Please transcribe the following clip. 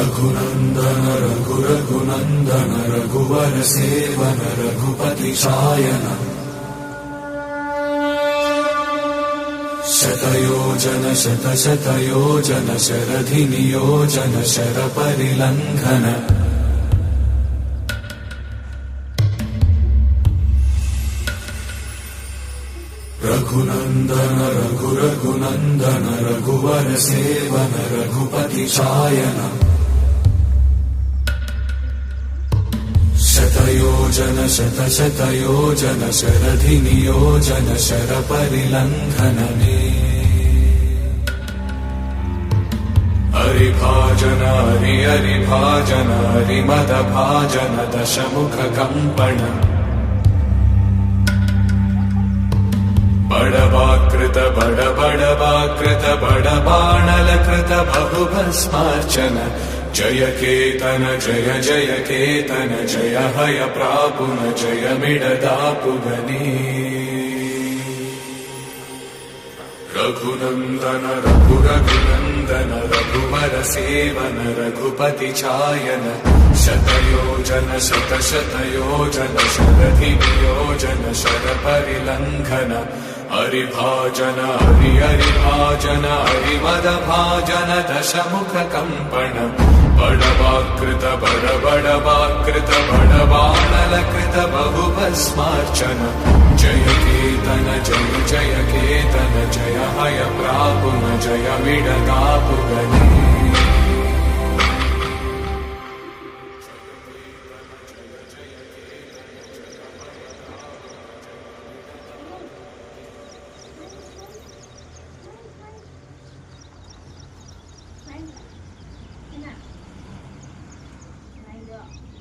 रघुनन्दन रघुनन्दन रघुवर seven Raghupati चायन शतयोजन शतशतयोजन शरधि नियोजन शरपरिलङ्घन रघुनन्दन रघुनन्दन रघुवर seven Raghupati चायन शतयोजन शतशतयोजन शरधि नियोजन शरपरिलङ्घन हरिभाजन हरिभाजन हरिमदभाजन दशमुख कंपन बड़वाकृत बड़बाणलकृत बहुभस्मार्चन जय केतन जय जय केतन जय हय प्रापुन जय मिडदापुगनी रघुनन्दन रघुनन्दन रघुवर सेवन रघुपति चायन शतयोजन शतशतयोजन शरधि नियोजन शरपरिलङ्घन हरिभाजन हरिभाजन हरिमदभाजन दशमुख कंपन बड़वाकृत बड़बाणलकृत बहुभस्मार्चन जय केतन जय जय केतन जय हय प्रापुन जय मिडदापुगनी Này, thế nào? Này được.